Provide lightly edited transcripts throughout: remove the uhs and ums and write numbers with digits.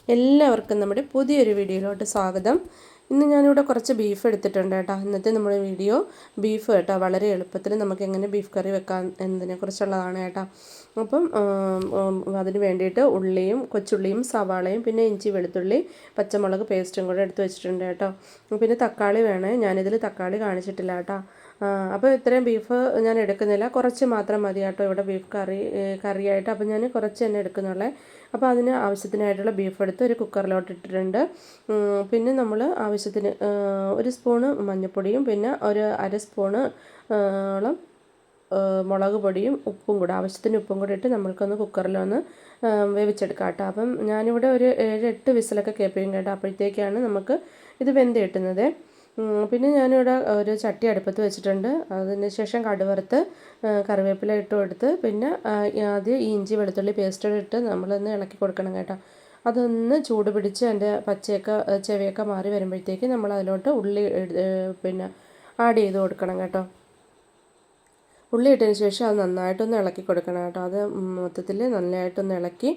എല്ലാവർക്കും നമ്മുടെ പുതിയൊരു വീഡിയോയിലോട്ട് സ്വാഗതം. ഇന്ന് ഞാനിവിടെ കുറച്ച് ബീഫ് എടുത്തിട്ടുണ്ട് കേട്ടോ. ഇന്നത്തെ നമ്മുടെ വീഡിയോ ബീഫ് കേട്ടോ. വളരെ എളുപ്പത്തിൽ നമുക്ക് എങ്ങനെ ബീഫ് കറി വെക്കാം എന്നതിനെക്കുറിച്ചുള്ളതാണ് കേട്ടോ. അപ്പം അതിന് വേണ്ടിയിട്ട് ഉള്ളിയും കൊച്ചുള്ളിയും സവാളയും പിന്നെ ഇഞ്ചി വെളുത്തുള്ളി പച്ചമുളക് പേസ്റ്റും കൂടെ എടുത്ത് വെച്ചിട്ടുണ്ട് കേട്ടോ. പിന്നെ തക്കാളി വേണേ, ഞാനിതിൽ തക്കാളി കാണിച്ചിട്ടില്ല കേട്ടോ. അപ്പോൾ ഇത്രയും ബീഫ് ഞാൻ എടുക്കുന്നില്ല, കുറച്ച് മാത്രം മതി കേട്ടോ ഇവിടെ ബീഫ് കറിയായിട്ട്. അപ്പോൾ ഞാൻ കുറച്ച് തന്നെ എടുക്കുന്നുള്ളേ. അപ്പോൾ അതിന് ആവശ്യത്തിനായിട്ടുള്ള ബീഫ് എടുത്ത് ഒരു കുക്കറിലോട്ട് ഇട്ടിട്ടുണ്ട്. പിന്നെ നമ്മൾ ആവശ്യത്തിന് ഒരു സ്പൂണ് മഞ്ഞൾപ്പൊടിയും പിന്നെ ഒരു അര സ്പൂണ് ഓളം മുളക് പൊടിയും ഉപ്പും കൂടെ, ആവശ്യത്തിന് ഉപ്പും കൂടെ ഇട്ട് നമ്മൾക്കൊന്ന് കുക്കറിലൊന്ന് വേവിച്ചെടുക്കാം കേട്ടോ. അപ്പം ഞാനിവിടെ ഒരു 7-8 വിസിലൊക്കെ കേൾപ്പിക്കും കേട്ടോ. അപ്പോഴത്തേക്കാണ് നമുക്ക് ഇത് വെന്ത് കിട്ടുന്നത്. പിന്നെ ഞാനിവിടെ ഒരു ചട്ടി അടുപ്പത്ത് വെച്ചിട്ടുണ്ട്. അതിന് ശേഷം കടുവറുത്ത് കറിവേപ്പില ഇട്ട് കൊടുത്ത് പിന്നെ ആദ്യം ഇഞ്ചി വെളുത്തുള്ളി പേസ്റ്റ് ഇട്ട് നമ്മളൊന്ന് ഇളക്കി കൊടുക്കണം കേട്ടോ. അതൊന്ന് ചൂട് പിടിച്ച് അതിൻ്റെ പച്ചയൊക്കെ ചെവയൊക്കെ മാറി വരുമ്പോഴത്തേക്ക് നമ്മൾ അതിലോട്ട് ഉള്ളി പിന്നെ ആഡ് ചെയ്ത് കൊടുക്കണം കേട്ടോ. ഉള്ളി ഇട്ടതിന് ശേഷം അത് നന്നായിട്ടൊന്ന് ഇളക്കി കൊടുക്കണം കേട്ടോ. അത് മൊത്തത്തിൽ നല്ലതായിട്ടൊന്ന് ഇളക്കി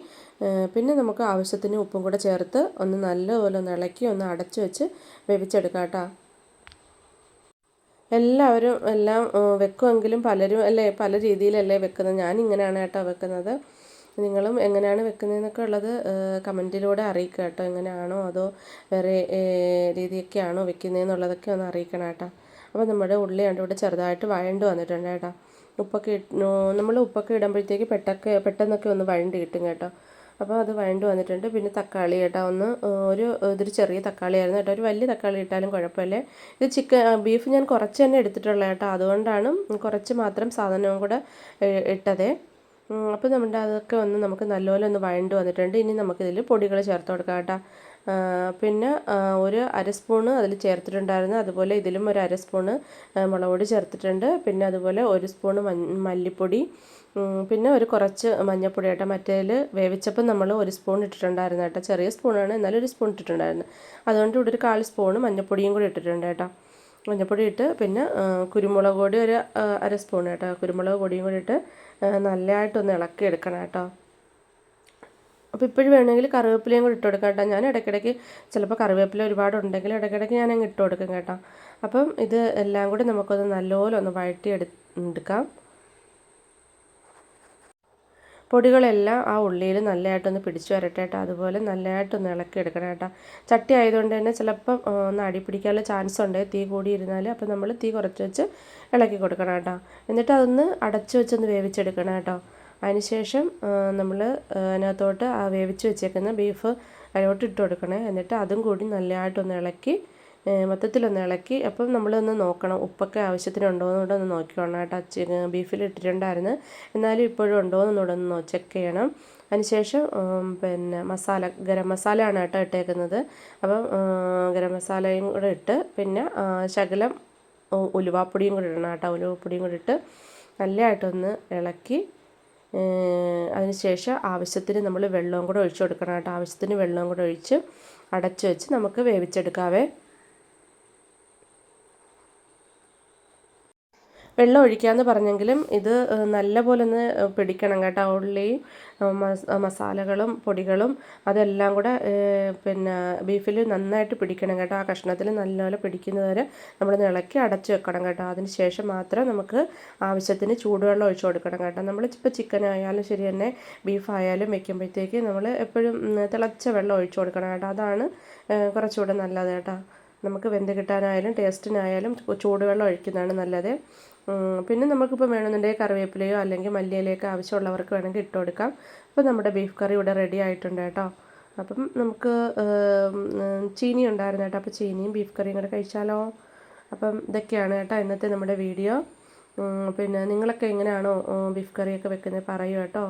പിന്നെ നമുക്ക് ആവശ്യത്തിന് ഉപ്പും കൂടെ ചേർത്ത് ഒന്ന് നല്ലപോലെ ഒന്ന് ഇളക്കി ഒന്ന് അടച്ചു വെച്ച് വേവിച്ചെടുക്കാം കേട്ടോ. എല്ലാവരും എല്ലാം വെക്കുമെങ്കിലും പലരും അല്ലേ പല രീതിയിലല്ലേ വെക്കുന്നത്. ഞാനിങ്ങനെയാണ് കേട്ടോ വെക്കുന്നത്. നിങ്ങളും എങ്ങനെയാണ് വെക്കുന്നതെന്നൊക്കെ ഉള്ളത് കമൻറ്റിലൂടെ അറിയിക്കുക കേട്ടോ. എങ്ങനെയാണോ അതോ വേറെ രീതിയൊക്കെയാണോ വെക്കുന്നതെന്നുള്ളതൊക്കെ ഒന്ന് അറിയിക്കണം കേട്ടോ. അപ്പോൾ നമ്മുടെ ഉള്ളി ഇവിടെ ചെറുതായിട്ട് വഴണ്ട് വന്നിട്ടുണ്ട് കേട്ടോ. നമ്മൾ ഉപ്പൊക്കെ ഇടുമ്പോഴത്തേക്ക് പെട്ടെന്നൊക്കെ ഒന്ന് വഴണ്ട് കിട്ടും കേട്ടോ. അപ്പോൾ അത് വഴണ്ട് വന്നിട്ടുണ്ട്. പിന്നെ തക്കാളി കേട്ടോ, ഇതൊരു ചെറിയ തക്കാളിയായിരുന്നു കേട്ടോ. ഒരു വലിയ തക്കാളി ഇട്ടാലും കുഴപ്പമില്ല. ഇത് ബീഫ് ഞാൻ കുറച്ച് തന്നെ എടുത്തിട്ടുള്ളത് കേട്ടോ. അതുകൊണ്ടാണ് കുറച്ച് മാത്രം സാധനവും കൂടെ ഇട്ടതേ. അപ്പോൾ നമ്മുടെ അതൊക്കെ നമുക്ക് നല്ലപോലെ ഒന്ന് വഴണ്ട് വന്നിട്ടുണ്ട്. ഇനി നമുക്കിതിൽ പൊടികൾ ചേർത്ത് കൊടുക്കാം കേട്ടോ. പിന്നെ ഒരു അര സ്പൂണ് അതിൽ ചേർത്തിട്ടുണ്ടായിരുന്നു. അതുപോലെ ഇതിലും ഒരു അര സ്പൂണ് മുളക് പൊടി ചേർത്തിട്ടുണ്ട്. പിന്നെ അതുപോലെ ഒരു സ്പൂണ് മല്ലിപ്പൊടി, പിന്നെ ഒരു കുറച്ച് മഞ്ഞൾപ്പൊടി കേട്ടോ. മറ്റേതിൽ വേവിച്ചപ്പോൾ നമ്മൾ ഒരു സ്പൂൺ ഇട്ടിട്ടുണ്ടായിരുന്നു കേട്ടോ. ചെറിയ സ്പൂണാണ്, എന്നാലും ഒരു സ്പൂൺ ഇട്ടിട്ടുണ്ടായിരുന്നു. അതുകൊണ്ട് ഇവിടെ ഒരു 1/4 സ്പൂണ് മഞ്ഞൾപ്പൊടിയും കൂടി ഇട്ടിട്ടുണ്ട് കേട്ടോ. മഞ്ഞൾപ്പൊടി ഇട്ട് പിന്നെ കുരുമുളക് പൊടി ഒരു അര സ്പൂൺ കേട്ടോ. കുരുമുളക് പൊടിയും കൂടി ഇട്ട് നല്ലതായിട്ടൊന്ന് ഇളക്കി എടുക്കണം കേട്ടോ. അപ്പോൾ ഇപ്പോഴും വേണമെങ്കിൽ കറിവേപ്പിലയും കൂടി ഇട്ട് കൊടുക്കാം കേട്ടോ. ഞാൻ ഇടയ്ക്കിടയ്ക്ക് ചിലപ്പോൾ കറിവേപ്പില ഒരുപാട് ഉണ്ടെങ്കിൽ ഇടയ്ക്കിടയ്ക്ക് ഞാൻ അങ്ങ് ഇട്ട് കൊടുക്കും കേട്ടോ. അപ്പം ഇത് എല്ലാം കൂടി നമുക്കൊന്ന് നല്ലപോലെ ഒന്ന് വഴറ്റി എടുക്കാം. പൊടികളെല്ലാം ആ ഉള്ളിയിൽ നല്ലതായിട്ടൊന്ന് പിടിച്ചു വരട്ടെ കേട്ടോ. അതുപോലെ നല്ലതായിട്ടൊന്ന് ഇളക്കി എടുക്കണം കേട്ടോ. ചട്ടി ആയതുകൊണ്ട് തന്നെ ചിലപ്പം ഒന്ന് അടി പിടിക്കാനുള്ള ചാൻസ് ഉണ്ട് തീ കൂടി ഇരുന്നാൽ. അപ്പോൾ നമ്മൾ തീ കുറച്ച് വെച്ച് ഇളക്കി കൊടുക്കണം കേട്ടോ. എന്നിട്ട് അതൊന്ന് അടച്ചു വെച്ചൊന്ന് വേവിച്ചെടുക്കണം കേട്ടോ. അതിനുശേഷം നമ്മൾ അതിനകത്തോട്ട് ആ വേവിച്ച് വെച്ചേക്കുന്ന ബീഫ് അതിലോട്ട് ഇട്ട് കൊടുക്കണേ. എന്നിട്ട് അതും കൂടി നല്ലതായിട്ടൊന്ന് ഇളക്കി മൊത്തത്തിലൊന്ന് ഇളക്കി. അപ്പം നമ്മളൊന്ന് നോക്കണം ഉപ്പൊക്കെ ആവശ്യത്തിന് കൂടെ ഒന്ന് നോക്കിക്കോണം കേട്ടോ. ബീഫിൽ ഇട്ടിട്ടുണ്ടായിരുന്നു, എന്നാലും ഇപ്പോഴും ഉണ്ടോയെന്നൂടെ ഒന്ന് ചെക്ക് ചെയ്യണം. അതിനുശേഷം പിന്നെ ഗരം മസാലയാണ് കേട്ടോ ഇട്ടേക്കുന്നത്. അപ്പം ഗരം മസാലയും കൂടെ ഇട്ട് പിന്നെ ശകലം ഉലുവാപ്പൊടിയും കൂടി ഇടണം കേട്ടോ. ഉലുവാപ്പൊടിയും കൂടി ഇട്ട് നല്ലതായിട്ടൊന്ന് ഇളക്കി അതിനുശേഷം ആവശ്യത്തിന് നമ്മൾ വെള്ളവും കൂടെ ഒഴിച്ചു കൊടുക്കണം കേട്ടോ. ആവശ്യത്തിന് വെള്ളവും കൂടെ ഒഴിച്ച് അടച്ചു വെച്ച് നമുക്ക് വേവിച്ചെടുക്കാവേ. വെള്ളം ഒഴിക്കാമെന്ന് പറഞ്ഞെങ്കിലും ഇത് നല്ല പോലെ ഒന്ന് പിടിക്കണം കേട്ടോ. ഉള്ളിയും മസാലകളും പൊടികളും അതെല്ലാം കൂടെ പിന്നെ ബീഫിൽ നന്നായിട്ട് പിടിക്കണം കേട്ടോ. ആ കഷ്ണത്തിൽ നല്ലപോലെ പിടിക്കുന്നവരെ നമ്മളൊന്ന് ഇളക്കി അടച്ചു വെക്കണം കേട്ടോ. അതിന് ശേഷം മാത്രം നമുക്ക് ആവശ്യത്തിന് ചൂടുവെള്ളം ഒഴിച്ചു കൊടുക്കണം കേട്ടോ. നമ്മളിപ്പോൾ ചിക്കൻ ആയാലും ശരി തന്നെ ബീഫായാലും വെക്കുമ്പോഴത്തേക്ക് നമ്മൾ എപ്പോഴും തിളച്ച വെള്ളം ഒഴിച്ചു കൊടുക്കണം കേട്ടോ. അതാണ് കുറച്ചുകൂടെ നല്ലത് കേട്ടോ. നമുക്ക് വെന്ത് കിട്ടാനായാലും ടേസ്റ്റിനായാലും ചൂടുവെള്ളം ഒഴിക്കുന്നതാണ് നല്ലത്. പിന്നെ നമുക്കിപ്പോൾ വേണമെന്നുണ്ടെങ്കിൽ കറിവേപ്പിലയോ അല്ലെങ്കിൽ മല്ലിയിലയൊക്കെ ആവശ്യമുള്ളവർക്ക് വേണമെങ്കിൽ ഇട്ട് കൊടുക്കാം. അപ്പോൾ നമ്മുടെ ബീഫ് കറി ഇവിടെ റെഡി ആയിട്ടുണ്ട് കേട്ടോ. അപ്പം നമുക്ക് ചീനി ഉണ്ടായിരുന്നു കേട്ടോ. അപ്പോൾ ചീനിയും ബീഫ് കറിയും കൂടെ കഴിച്ചാലോ. അപ്പം ഇതൊക്കെയാണ് കേട്ടോ ഇന്നത്തെ നമ്മുടെ വീഡിയോ. പിന്നെ നിങ്ങളൊക്കെ എങ്ങനെയാണോ ബീഫ് കറിയൊക്കെ വെക്കുന്നത് പറയൂ കേട്ടോ.